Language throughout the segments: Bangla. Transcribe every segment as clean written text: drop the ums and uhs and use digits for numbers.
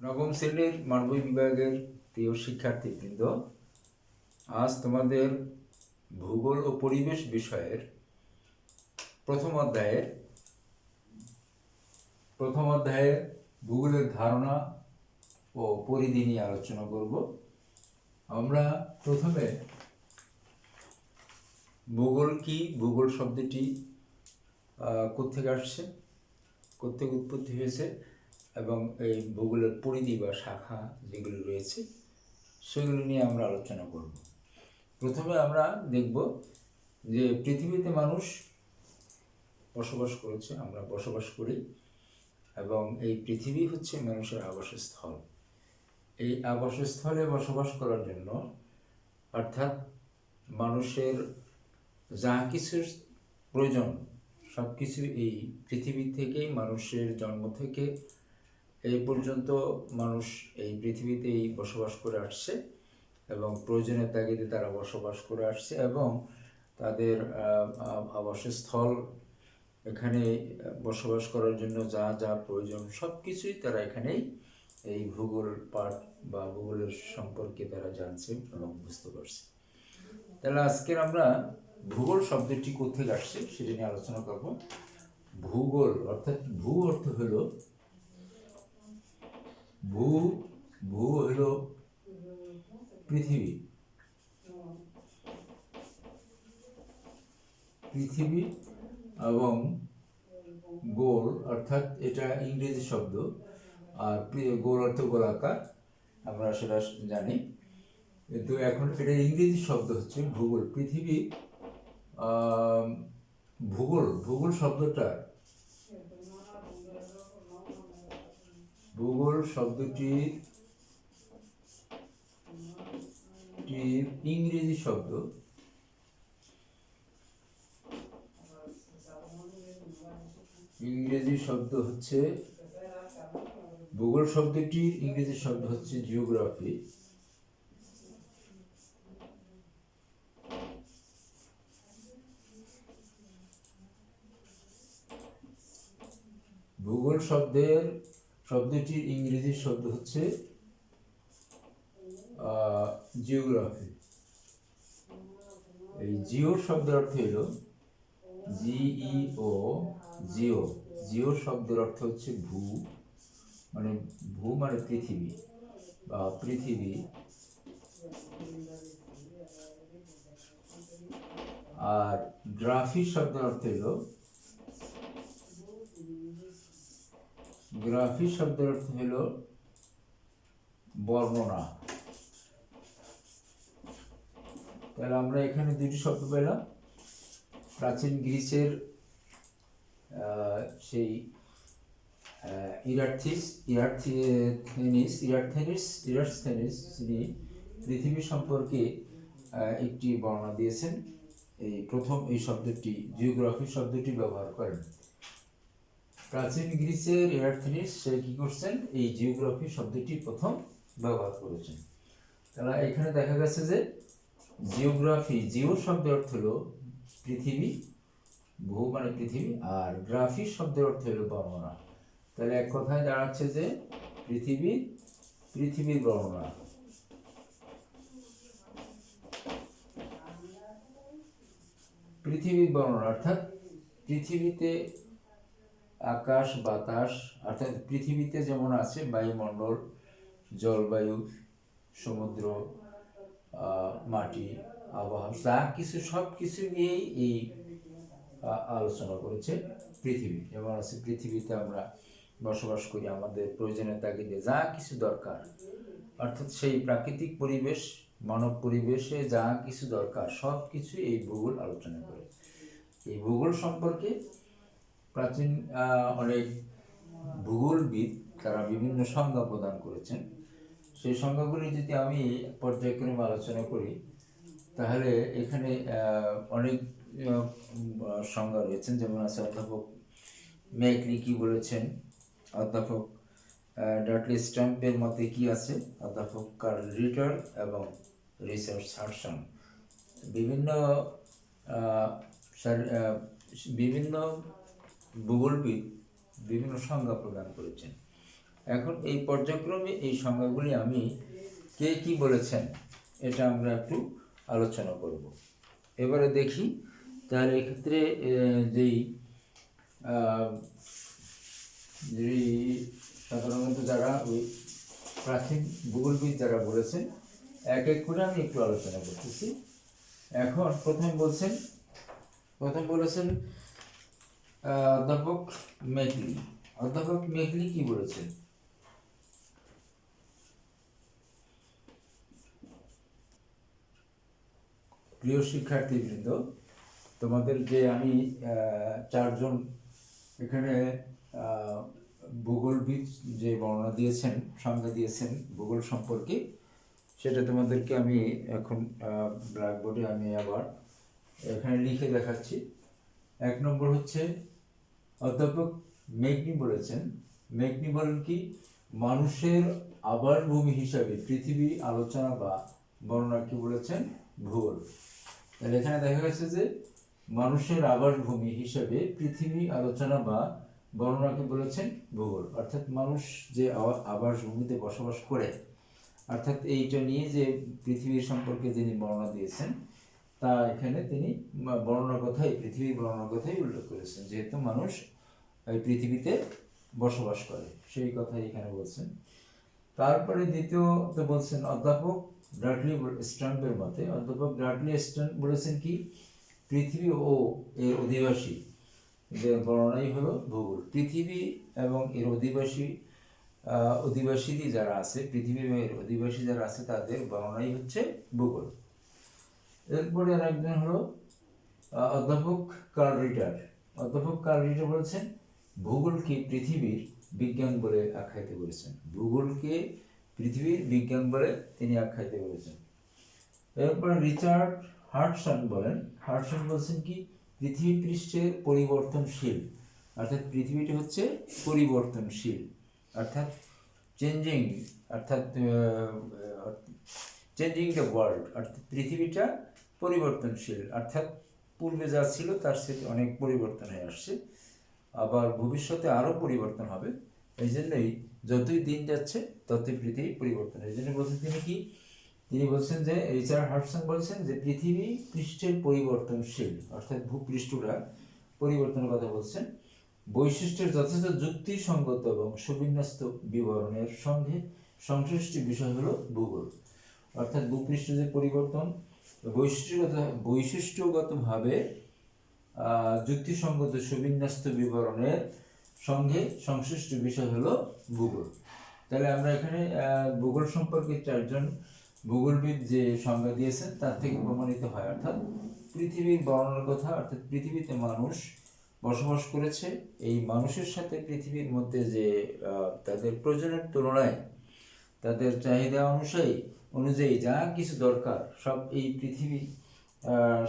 নবম শ্রেণীর মানবিক বিভাগের প্রিয় শিক্ষার্থীবৃন্দ, আজ তোমাদের ভূগোল ও পরিবেশ বিষয়ের প্রথম অধ্যায়ের ভূগোলের ধারণা ও পরিধি নিয়ে আলোচনা করব। আমরা প্রথমে ভূগোল কি, ভূগোল শব্দটি কোত্থেকে আসছে, কোত্থেকে উৎপত্তি হয়েছে এবং এই ভূগোলের পরিধি বা শাখা যেগুলি রয়েছে সেগুলি নিয়ে আমরা আলোচনা করব। প্রথমে আমরা দেখব যে পৃথিবীতে মানুষ বসবাস করেছে, আমরা বসবাস করি এবং এই পৃথিবী হচ্ছে মানুষের আবাসস্থল। এই আবাসস্থলে বসবাস করার জন্য অর্থাৎ মানুষের যা কিছুর প্রয়োজন সব কিছু এই পৃথিবী থেকেই, মানুষের জন্ম থেকে এই পর্যন্ত মানুষ এই পৃথিবীতেই বসবাস করে আসছে এবং প্রয়োজনের তাগিদে তারা বসবাস করে আসছে এবং তাদের আবাসস্থল, এখানে বসবাস করার জন্য যা যা প্রয়োজন সব কিছুই তারা এখানেই এই ভূগোল পাঠ বা ভূগোলের সম্পর্কে তারা জানছে এবং বুঝতে পারছে। তাহলে আজকের আমরা ভূগোল শব্দটি কোথেকে আসছে সেটা নিয়ে আলোচনা করব। ভূগোল অর্থাৎ ভূ অর্থ হলো ভূ হলো পৃথিবী, এবং গোল অর্থাৎ এটা ইংরেজি শব্দ, আর গোল অর্থ গোলাকার, আমরা সেটা জানি। কিন্তু এখন এটা ইংরেজি শব্দ হচ্ছে ভূগোল। পৃথিবী ভূগোল শব্দটির ইংরেজি শব্দ হচ্ছে ভূগোল শব্দটির ইংরেজি শব্দ হচ্ছে জিওগ্রাফি। ভূগোল শব্দটির ইংরেজি শব্দ হচ্ছে জিওগ্রাফি। এই জিও শব্দের অর্থ হলো জিও শব্দের অর্থ হচ্ছে ভূ মানে পৃথিবী বা পৃথিবী, আর গ্রাফি শব্দের অর্থ হলো বর্ণনা। তাহলে আমরা এখানে দুটি শব্দ পেলাম। প্রাচীন গ্রিসের সেই ইরার্থেনিস যিনি পৃথিবী সম্পর্কে একটি বর্ণনা দিয়েছেন, প্রথম এই শব্দটি জিওগ্রাফি শব্দটি ব্যবহার করেন। প্রাচীন গ্রিসের ইরার্থেনিস সে কি করছেন, এই জিওগ্রাফি শব্দটি প্রথম ব্যবহার করেছেন। তাহলে এখানে দেখা গেছে যে জিও শব্দের অর্থ হলো পৃথিবী, ভূ মানে পৃথিবী, আর গ্রাফি শব্দের অর্থ হলো বর্ণনা। তাহলে এক কথায় দাঁড়াচ্ছে যে পৃথিবীর বর্ণনা। অর্থাৎ পৃথিবীতে আকাশ বাতাস, অর্থাৎ পৃথিবীতে যেমন আছে বায়ুমণ্ডল, জলবায়ু, সমুদ্র, মাটি, আবহাওয়া, যা কিছু সব কিছু নিয়েই এই আলোচনা করেছে পৃথিবী। যেমন আছে পৃথিবীতে আমরা বসবাস করি, আমাদের প্রয়োজনের তাগিদে যা কিছু দরকার, অর্থাৎ সেই প্রাকৃতিক পরিবেশ, মানব পরিবেশে যা কিছু দরকার সব কিছু এই ভূগোল আলোচনা করে। এই ভূগোল সম্পর্কে প্রাচীন অনেক ভূগোলবিদ তারা বিভিন্ন সংজ্ঞা প্রদান করেছেন। সেই সংজ্ঞাগুলি যদি আমি পর্যায়ক্রমে আলোচনা করি তাহলে এখানে অনেক সংজ্ঞা রয়েছেন। যেমন আছে অধ্যাপক মেকলি কি বলেছেন, অধ্যাপক ডাটলি স্ট্যাম্পের মতে কি আছে, অধ্যাপক কার্ল রিটার এবং রিচার্ড হাডসন বিভিন্ন ভূগোলবিদ বিভিন্ন সংজ্ঞা প্রদান করেছেন। এখন এই পর্যায়ক্রমে এই সংজ্ঞাগুলি আমি কে কি বলেছেন এটা আমরা একটু আলোচনা করব। এবারে দেখি তাহলে এক্ষেত্রে যেই সাধারণত যারা ওই প্রাচীন ভূগোলবিদ যারা বলেছেন এক এক করে আমি একটু আলোচনা করতেছি। এখন প্রথম বলেছেন অধ্যাপক মেকলি। অধ্যাপক মেকলি কি বলেছেন? প্রিয় শিক্ষার্থীবৃন্দ, তোমাদের যে আমি চারজন এখানে ভূগোলবিদ যে বর্ণনা দিয়েছেন, সংজ্ঞা দিয়েছেন ভূগোল সম্পর্কে, সেটা তোমাদেরকে আমি এখন ব্ল্যাকবোর্ডে আমি আবার এখানে লিখে দেখাচ্ছি। 1 নম্বর হচ্ছে অধ্যাপক মেকনি বলেছেন, মেকনি বলেন কি, মানুষের আবাসভূমি হিসাবে পৃথিবী আলোচনা বা বর্ণনা কি বলেছেন? ভূগোল। তাহলে এখানে দেখা গেছে যে মানুষের আবাসভূমি হিসাবে পৃথিবী আলোচনা বা বর্ণনাকে বলেছেন ভূগোল। অর্থাৎ মানুষ যে আবাসভূমিতে বসবাস করে, অর্থাৎ এইটা নিয়ে যে পৃথিবীর সম্পর্কে যিনি বর্ণনা দিয়েছেন তা এখানে তিনি বর্ণনার কথাই, পৃথিবীর বর্ণনার কথাই উল্লেখ করেছেন, যেহেতু মানুষ এই পৃথিবীতে বসবাস করে সেই কথাই এখানে বলছেন। তারপরে দ্বিতীয়ত বলছেন অধ্যাপক ব্র্যাডলি স্ট্যাম্পের মতে, অধ্যাপক ব্র্যাডলি স্ট্যাম্প বলেছেন কি, পৃথিবী ও এর অধিবাসী বর্ণনাই হলো ভূগোল। পৃথিবী এবং এর অধিবাসী যারা আছে, পৃথিবী এবং এর অধিবাসী যারা আছে তাদের বর্ণনাই হচ্ছে ভূগোল। এরপরে আর একজন হলো অধ্যাপক কার্ল রিটার। অধ্যাপক কার্ল রিটার বলেছেন ভূগোলকে পৃথিবীর বিজ্ঞান বলে আখ্যায়িত করেছেন। ভূগোলকে পৃথিবীর বিজ্ঞান বলে তিনি আখ্যায়িত করেছেন। এরপরে রিচার্ড হার্টসন বলছেন কি, পৃথিবী পৃষ্ঠের পরিবর্তনশীল, অর্থাৎ পৃথিবীটি হচ্ছে পরিবর্তনশীল, অর্থাৎ চেঞ্জিং দ্য ওয়ার্ল্ড, অর্থাৎ পৃথিবীটা পরিবর্তনশীল, অর্থাৎ পূর্বে যা ছিল তার সাথে অনেক পরিবর্তন হয়ে আসছে, আবার ভবিষ্যতে আরও পরিবর্তন হবে। এই জন্যই যতই দিন যাচ্ছে ততই পৃথিবী পরিবর্তন। এই জন্য বলছেন তিনি বলছেন যে রিচার্ড হার্টসন বলছেন যে পৃথিবী পৃষ্ঠের পরিবর্তনশীল, অর্থাৎ ভূপৃষ্ঠটা পরিবর্তনের কথা বলছেন। বৈশিষ্ট্যের যথেষ্ট যুক্তিসঙ্গত এবং সুবিন্যস্ত বিবরণের সঙ্গে সংশ্লিষ্ট বিষয় হলো ভূগোল। অর্থাৎ ভূপৃষ্ঠ যে পরিবর্তন বৈশিষ্ট্যগতভাবে যুক্তিসঙ্গত সুবিন্যস্ত বিবরণের সঙ্গে সংশ্লিষ্ট বিষয় হলো ভূগোল। তাহলে আমরা এখানে ভূগোল সম্পর্কে চারজন ভূগোলবিদ যে সংজ্ঞা দিয়েছেন তার থেকে প্রমাণিত হয়, অর্থাৎ পৃথিবীর বর্ণনার কথা, অর্থাৎ পৃথিবীতে মানুষ বসবাস করেছে, এই মানুষের সাথে পৃথিবীর মধ্যে যে তাদের প্রয়োজনের তুলনায় তাদের চাহিদা অনুযায়ী যা কিছু দরকার সব এই পৃথিবীর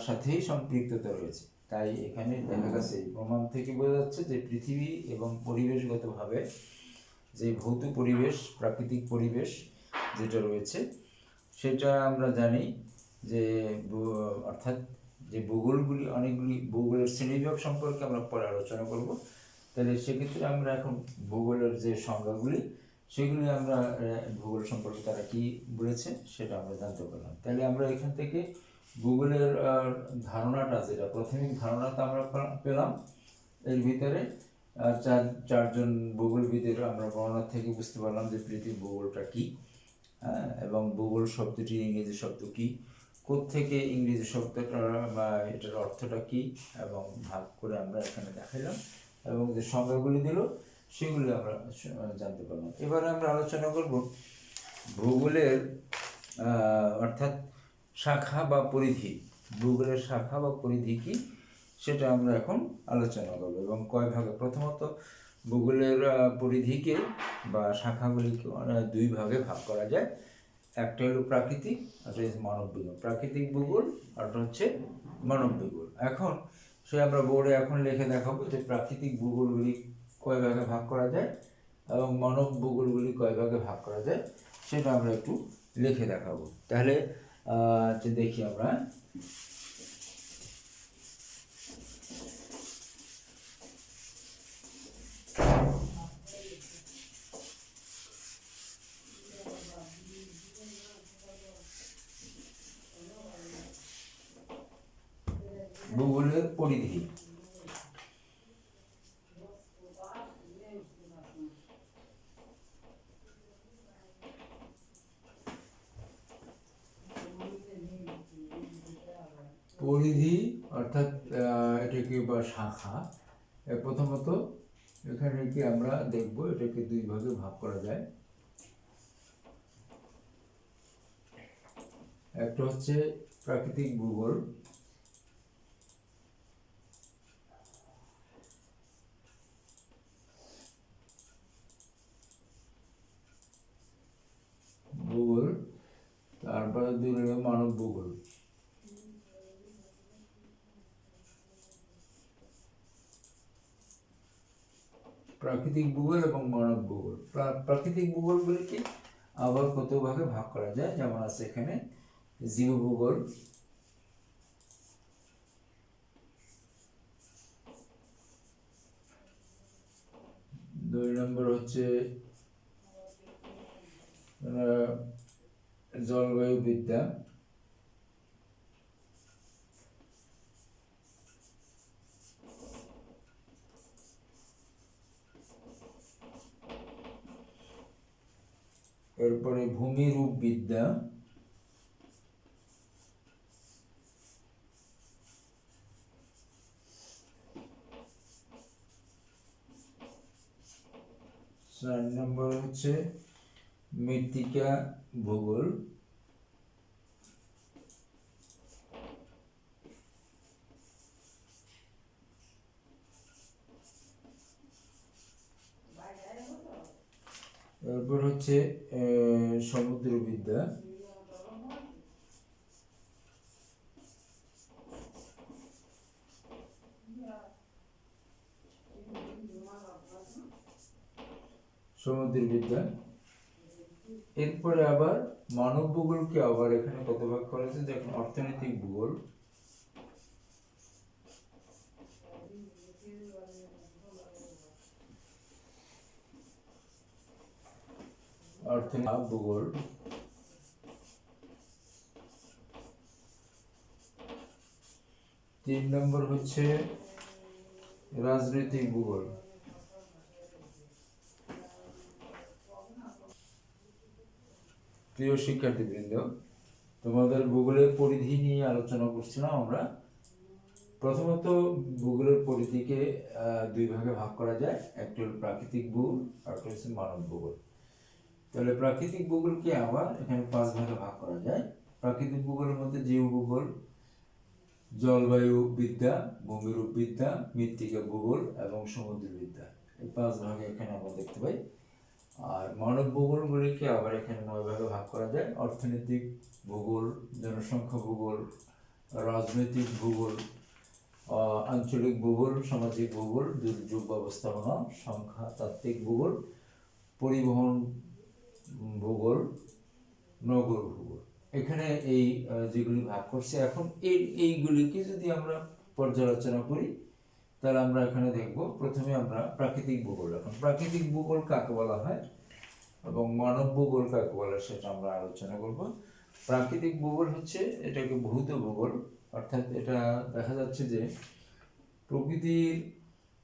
সাথেই সম্পৃক্ততা রয়েছে। তাই এখানে দেখা গেছে প্রমাণ থেকে বোঝা যাচ্ছে যে পৃথিবী এবং পরিবেশগতভাবে যে ভৌত পরিবেশ, প্রাকৃতিক পরিবেশ যেটা রয়েছে সেটা আমরা জানি যে অর্থাৎ যে অনেকগুলি ভূগোলের শ্রেণীবিভাগ সম্পর্কে আমরা পরে আলোচনা করব। তাহলে সেক্ষেত্রে আমরা এখন ভূগোলের যে সংজ্ঞাগুলি সেগুলি আমরা ভূগোল সম্পর্কে তারা কি বলেছে সেটা আমরা জানতে পারলাম। তাহলে আমরা এখান থেকে ভূগোলের ধারণাটা, যেটা প্রাথমিক ধারণাটা আমরা পেলাম, এর ভিতরে চারজন ভূগোলবিদের আমরা বর্ণনা থেকে বুঝতে পারলাম যে পৃথিবীর ভূগোলটা কি, এবং ভূগোল শব্দটির ইংরেজি শব্দ কি, কোত্থেকে ইংরেজি শব্দটা বা এটার অর্থটা কি, এবং ভাগ করে আমরা এখানে দেখাইলাম, এবং যে সংজ্ঞাগুলি দিল সেগুলি আমরা জানতে পারলাম। এবারে আমরা আলোচনা করব ভূগোলের অর্থাৎ শাখা বা পরিধি। ভূগোলের শাখা বা পরিধি কি সেটা আমরা এখন আলোচনা করব, এবং কয় ভাগে। প্রথমত ভূগোলের পরিধিকে বা শাখাগুলিকে দুই ভাগে ভাগ করা যায়। একটা হলো প্রাকৃতিক, একটা হচ্ছে মানব ভূগোল। প্রাকৃতিক ভূগোল আর হচ্ছে মানব ভূগোল। এখন আমরা বোর্ডে এখন লিখে দেখাবো যে প্রাকৃতিক ভূগোলগুলি কয় ভাগে ভাগ করা যায় এবং মানব ভূগোলগুলি কয় ভাগে ভাগ করা যায় সেটা আমরা একটু লিখে দেখাবো। তাহলে দেখি আমরা ভূগোলের পরিধি। পরিধি অর্থাৎ এটাকে বা শাখা, প্রথমত এখানে কি আমরা দেখব এটাকে দুই ভাগে ভাগ করা যায়। একটা হচ্ছে প্রাকৃতিক ভূগোল, তারপরে দুই হলো মানব ভূগোল। প্রাকৃতিক ভূগোল এবং মানব ভূগোল। প্রাকৃতিক ভূগোলগুলিকে আবার কত ভাগে ভাগ করা যায়, যেমন আছে এখানে জীব ভূগোল, দুই নম্বর হচ্ছে জলবায়ু বিদ্যা, এরপরে ভূমিরূপ বিদ্যা, চার নম্বর হচ্ছে মৃত্তিকা ভূগোল, এরপর হচ্ছে সমুদ্রবিদ্যা, সমুদ্রবিদ্যা। এরপরে আবার মানব ভূগোলকে আবার এখানে কত ভাগ করা হয়েছে দেখুন, অর্থনৈতিক ভূগোল, অর্থনৈতিক ভূগোল, তিন নম্বর হচ্ছে রাজনৈতিক ভূগোল। প্রিয় শিক্ষার্থীবৃন্দ, তোমাদের ভূগোলের পরিধি নিয়ে আলোচনা করছিলাম আমরা। প্রথমত ভূগোলের পরিধিকে দুই ভাগে ভাগ করা যায়, একটা হল প্রাকৃতিক ভূগোল আর একটা হচ্ছে মানব ভূগোল। তাহলে প্রাকৃতিক ভূগোলকে আবার এখানে পাঁচ ভাগে ভাগ করা যায়। প্রাকৃতিক ভূগোলের মধ্যে জীব ভূগোল, জলবায়ু বিদ্যা, ভূমিরূপ বিদ্যা, মৃত্তিকা ভূগোল এবং সমুদ্রবিদ্যা, এই পাঁচ ভাগে এখানে আমরা দেখতে পাই। আর মানব ভূগোলগুলিকে আবার এখানে 9 ভাগে ভাগ করা যায়। অর্থনৈতিক ভূগোল, জনসংখ্যা ভূগোল, রাজনৈতিক ভূগোল, আঞ্চলিক ভূগোল, সামাজিক ভূগোল, দুর্যোগ ব্যবস্থাপনা, সংখ্যাতাত্ত্বিক ভূগোল, পরিবহন ভূগোল, নগর ভূগোল। এখানে এই যেগুলি ভাগ করছে, এখন এইগুলিকে যদি আমরা পর্যালোচনা করি তাহলে আমরা এখানে দেখব, প্রথমে আমরা প্রাকৃতিক ভূগোল। এখন প্রাকৃতিক ভূগোল কাকে বলা হয় এবং মানব ভূগোল কাকে বলা সেটা আমরা আলোচনা করব। প্রাকৃতিক ভূগোল হচ্ছে এটাকে ভৌত ভূগোল, অর্থাৎ এটা দেখা যাচ্ছে যে প্রকৃতির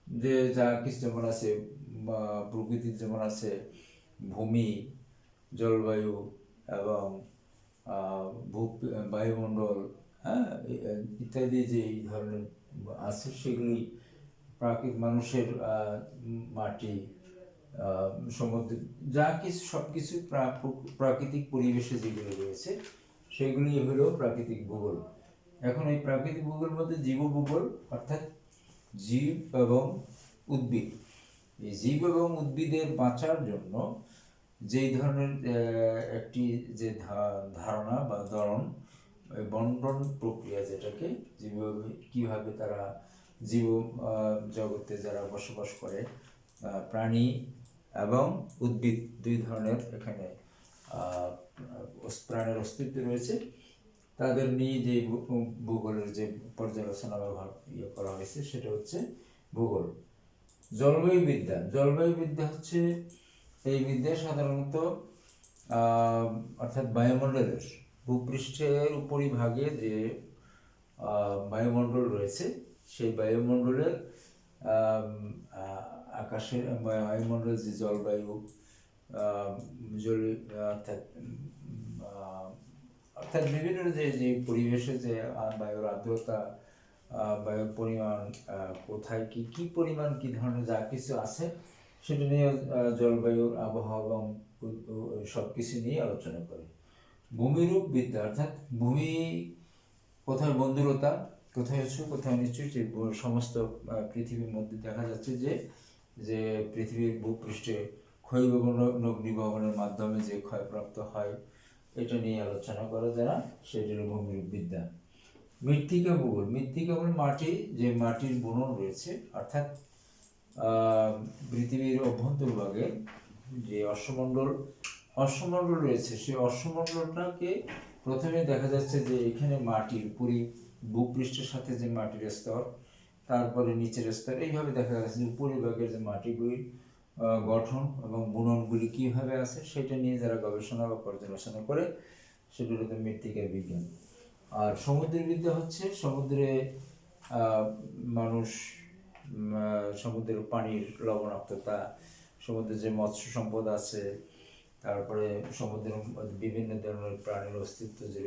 যে যা কিছু যেমন আছে, প্রকৃতির যেমন আছে ভূমি, জলবায়ু এবং বায়ুমণ্ডল, হ্যাঁ, ইত্যাদি যে এই ধরনের আছে সেগুলি মানুষের মাটি, সমুদ্র, যা কিছু সব কিছু প্রাকৃতিক পরিবেশে যেগুলো রয়েছে সেগুলি হলো প্রাকৃতিক ভূগোল। এখন এই প্রাকৃতিক ভূগোলের মধ্যে জীব ভূগোল, অর্থাৎ জীব এবং উদ্ভিদ। এই জীব এবং উদ্ভিদের বাঁচার জন্য যেই ধরনের একটি যে ধারণা বা ধরন, বন্টন প্রক্রিয়া, যেটাকে যেভাবে কীভাবে তারা জীব জগতে যারা বসবাস করে, প্রাণী এবং উদ্ভিদ দুই ধরনের এখানে প্রাণের অস্তিত্ব রয়েছে, তাদের নিয়ে যে ভূগোলের যে পর্যালোচনা ব্যবহার করা হয়েছে সেটা হচ্ছে ভূগোল। জলবায়ু বিদ্যা, জলবায়ু বিদ্যা হচ্ছে এই বিদ্যা সাধারণত অর্থাৎ বায়ুমণ্ডলের ভূপৃষ্ঠের উপরিভাগে যে বায়ুমণ্ডল রয়েছে, সেই বায়ুমণ্ডলের আকাশের বায়ুমণ্ডলের যে জলবায়ু জল অর্থাৎ অর্থাৎ বিভিন্ন যে পরিবেশে যে বায়ুর আর্দ্রতা, বায়ুর পরিমাণ, কোথায় কি পরিমাণ কি ধরনের যা কিছু আছে সেটা নিয়ে জলবায়ুর আবহাওয়া এবং সব কিছু নিয়ে আলোচনা করে। ভূমিরূপ বিদ্যা অর্থাৎ ভূমি কোথায় বন্ধুরতা, কোথায় উঁচু, কোথায় নিচু, যে সমস্ত পৃথিবীর মধ্যে দেখা যাচ্ছে যে পৃথিবীর ভূপৃষ্ঠে ক্ষয়ভবন অগ্নিভবনের মাধ্যমে যে ক্ষয়প্রাপ্ত হয়, এটা নিয়ে আলোচনা করা যারা, সেটা হলো ভূমিরূপ বিদ্যা। মৃত্তিকা ভূগোল, মৃত্তিকা মানে মাটি, যে মাটির বুনন রয়েছে, অর্থাৎ পৃথিবীর অভ্যন্তরভাগে যে অশ্বমণ্ডল রয়েছে, সেই অশ্বমণ্ডলটাকে প্রথমে দেখা যাচ্ছে যে এখানে মাটির ভূপৃষ্ঠের সাথে যে মাটির স্তর, তারপরে নিচের স্তর, এইভাবে দেখা যাচ্ছে যে উপরিভাগের যে মাটিগুলির গঠন এবং বুননগুলি কীভাবে আছে সেটা নিয়ে যারা গবেষণা বা পর্যালোচনা করে, সেটা হলো মৃত্তিকা বিজ্ঞান। আর সমুদ্রের বিদ্যা হচ্ছে সমুদ্রে মানুষ, সমুদ্রের পানির লবণাক্ততা, সমুদ্রে যে মৎস্য সম্পদ আছে, তারপরে সমুদ্রের বিভিন্ন ধরনের প্রাণীর অস্তিত্ব, যে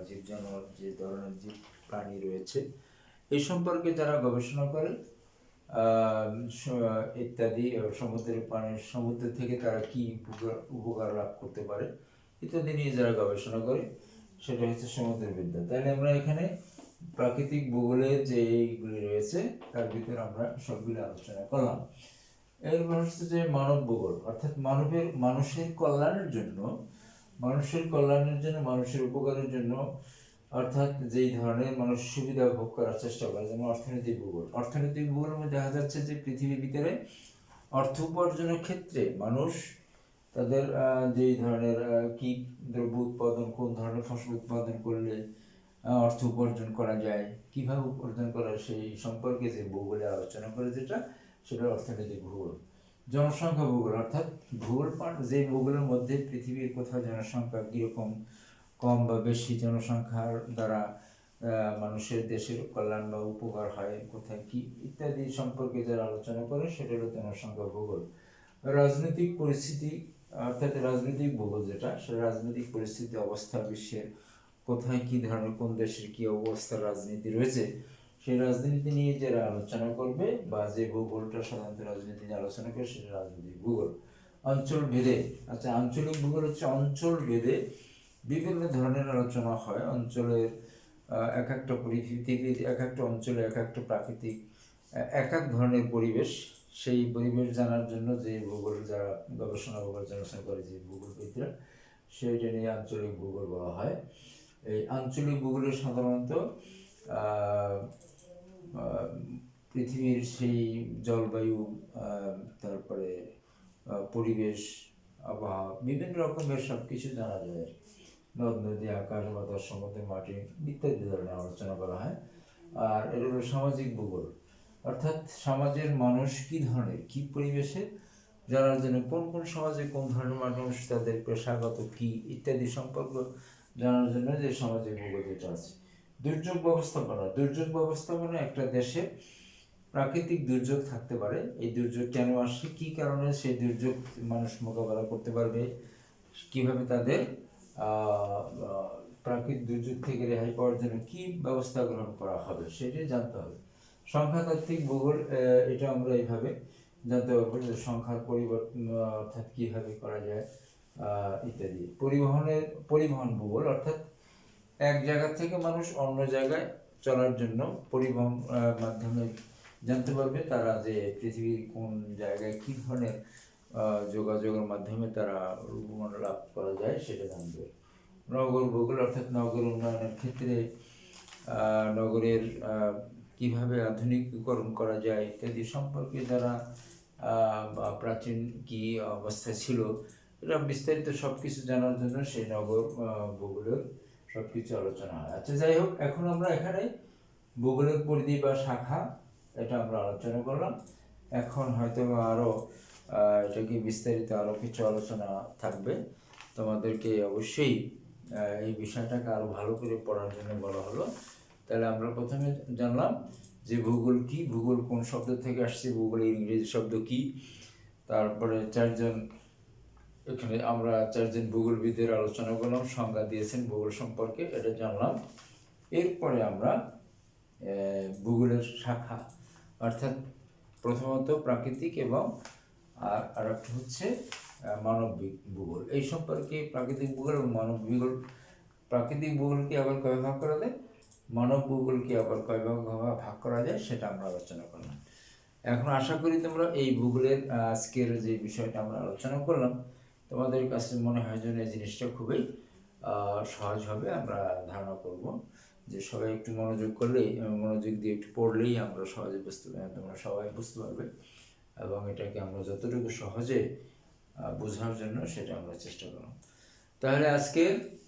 জীবজন্তু, যে ধরনের জীব প্রাণী রয়েছে, এই সম্পর্কে যারা গবেষণা করে ইত্যাদি, সমুদ্রের পানির, সমুদ্র থেকে তারা কি উপকার লাভ করতে পারে ইত্যাদি নিয়ে যারা গবেষণা করে, সেটা হচ্ছে সমুদ্রের বিদ্যা। তাহলে আমরা এখানে প্রাকৃতিক ভূগোলের যে এইগুলি রয়েছে তার ভিতরে আমরা সবগুলো আলোচনা করলাম। এরপর হচ্ছে যে মানব ভূগোল, অর্থাৎ মানুষের কল্যাণের জন্য, মানুষের উপকারের জন্য, অর্থাৎ যেই ধরনের মানুষ সুবিধা ভোগ করার চেষ্টা করে, যেমন অর্থনৈতিক ভূগোলের মধ্যে দেখা যাচ্ছে যে পৃথিবীর ভিতরে অর্থ উপার্জনের ক্ষেত্রে মানুষ তাদের যেই ধরনের কি দ্রব্য উৎপাদন, কোন ধরনের ফসল উৎপাদন করলে অর্থ উপার্জন করা যায়, কিভাবে উপার্জন করা, সেই সম্পর্কে যে ভূগোলে আলোচনা করে, সেটা অর্থনৈতিক ভূগোল। জনসংখ্যা ভূগোল, অর্থাৎ যে ভূগোলের মধ্যে পৃথিবীর কোথাও জনসংখ্যা কীরকম, কম বা বেশি জনসংখ্যার দ্বারা মানুষের দেশের কল্যাণ বা উপকার হয়, কোথায় কি ইত্যাদি সম্পর্কে যারা আলোচনা করে, সেটা হলো জনসংখ্যা ভূগোল। রাজনৈতিক পরিস্থিতি, অর্থাৎ রাজনৈতিক ভূগোল যেটা, সেটা রাজনৈতিক পরিস্থিতি, অবস্থা, বিশ্বের কোথায় কি ধরনের, কোন দেশের কি অবস্থার রাজনীতি রয়েছে, সেই রাজনীতি নিয়ে যারা আলোচনা করবে বা যে ভূগোলটা সাধারণত রাজনীতি নিয়ে আলোচনা করে, সেটা রাজনৈতিক ভূগোল। অঞ্চল ভেদে, আচ্ছা, আঞ্চলিক ভূগোল হচ্ছে অঞ্চল ভেদে বিভিন্ন ধরনের আলোচনা হয়। অঞ্চলের এক একটা পৃথিবীর এক একটা অঞ্চলে এক একটা প্রাকৃতিক এক এক ধরনের পরিবেশ, সেই পরিবেশ জানার জন্য যে ভূগোল যারা গবেষণা বা পর্যালোচনা করে, যে ভূগোলবিদরা, সেইটা নিয়ে আঞ্চলিক ভূগোল বলা হয়। এই আঞ্চলিক ভূগোলে সাধারণত পৃথিবীর সেই জলবায়ু, তারপরে পরিবেশ, আবহাওয়া, বিভিন্ন রকমের সব কিছু জানা যায়। নদ নদী, আকাশ, বাতাস, সমুদ্র, মাটি ইত্যাদি ধরনের আলোচনা করা হয়। আর এর হলো সামাজিক ভূগোল, অর্থাৎ সমাজের মানুষ কি ধরনের, কি পরিবেশে, জানার জন্য কোন সমাজে কোন ধরনের মানুষ, তাদের পেশাগত কি ইত্যাদি সম্পর্ক জানার জন্য যে সামাজিক ভূগোল যেটা আছে। দুর্যোগ ব্যবস্থাপনা, একটা দেশে প্রাকৃতিক দুর্যোগ থাকতে পারে, এই দুর্যোগ কেন আসে, কি কারণে সেই দুর্যোগ মানুষ মোকাবেলা করতে পারবে, কিভাবে তাদের প্রাকৃতিক দুর্যোগ থেকে রেহাই পাওয়ার জন্য কি ব্যবস্থা গ্রহণ করা হবে, সেটাই জানতে হবে। সংখ্যাতাত্ত্বিক ভূগোল, এটা আমরা এইভাবে জানতে পারবো যে সংখ্যার পরিবর্তন, অর্থাৎ কীভাবে করা যায় ইত্যাদি। পরিবহন ভূগোল, অর্থাৎ এক জায়গা থেকে মানুষ অন্য জায়গায় চলার জন্য পরিবহন মাধ্যমে জানতে পারবে তারা, যে পৃথিবীর কোন জায়গায় কী ধরনের যোগাযোগের মাধ্যমে তারা রূপমান লাভ করা যায়, সেটা জানবে। নগর ভূগোল, অর্থাৎ নগর উন্নয়নের ক্ষেত্রে নগরের কিভাবে আধুনিকীকরণ করা যায় ইত্যাদি সম্পর্কে যারা প্রাচীন কি অবস্থা ছিল, এটা বিস্তারিত সব কিছু জানার জন্য সেই নগর ভূগোলের সব কিছু আলোচনা হয়। আচ্ছা, যাই হোক, এখন আমরা এখানে ভূগোলের পরিধি বা শাখা, এটা আমরা আলোচনা করলাম। এখন হয়তো আরও এটাকে বিস্তারিত আরও কিছু আলোচনা থাকবে। তোমাদেরকে অবশ্যই এই বিষয়টাকে আরও ভালো করে পড়ার জন্য বলা হলো। তাহলে আমরা প্রথমে জানলাম যে ভূগোল কি, ভূগোল কোন শব্দ থেকে আসছে, ভূগোলের ইংরেজি শব্দ কি। তারপরে এখানে আমরা চারজন ভূগোলবিদের আলোচনা করলাম, সংজ্ঞা দিয়েছেন ভূগোল সম্পর্কে, এটা জানলাম। এরপরে আমরা ভূগোলের শাখা, অর্থাৎ প্রথমত প্রাকৃতিক এবং আর একটা হচ্ছে মানব ভূগোল, এই সম্পর্কে প্রাকৃতিক ভূগোল এবং মানব ভূগোল। প্রাকৃতিক ভূগোলকে আবার কয় ভাগ করা যায়, মানব ভূগোলকে আবার কয় ভাগ করা যায়, সেটা আমরা আলোচনা করলাম। এখন আশা করি তোমরা এই ভূগোলের আজকের যে বিষয়টা আমরা আলোচনা করলাম, তোমাদের কাছে মনে হয় যেন এই জিনিসটা খুবই সহজ হবে। আমরা ধারণা করব যে সবাই একটু মনোযোগ দিয়ে একটু পড়লেই আমরা সহজে তোমরা সবাই বুঝতে পারবে, এবং এটাকে আমরা যতটুকু সহজে বোঝার জন্য সেটা আমরা চেষ্টা করলাম। তাহলে আজকে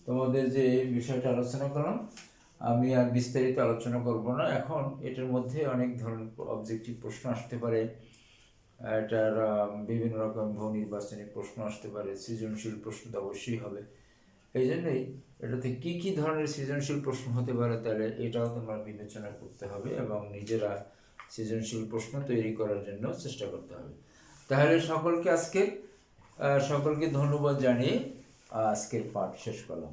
তোমাদের যে বিষয়টা আলোচনা করলাম, আমি আর বিস্তারিত আলোচনা করব না। এখন এটার মধ্যে অনেক ধরনের অবজেক্টিভ প্রশ্ন আসতে পারে, এটার বিভিন্ন রকম বহু নির্বাচনী প্রশ্ন আসতে পারে, সৃজনশীল প্রশ্ন তো অবশ্যই হবে। এই জন্যই এটাতে কী কী ধরনের সৃজনশীল প্রশ্ন হতে পারে, তাহলে এটাও তোমার বিবেচনা করতে হবে এবং নিজেরা সৃজনশীল প্রশ্ন তৈরি করার জন্য চেষ্টা করতে হবে। তাহলে সকলকে ধন্যবাদ জানিয়ে আজকের পাঠ শেষ করলাম।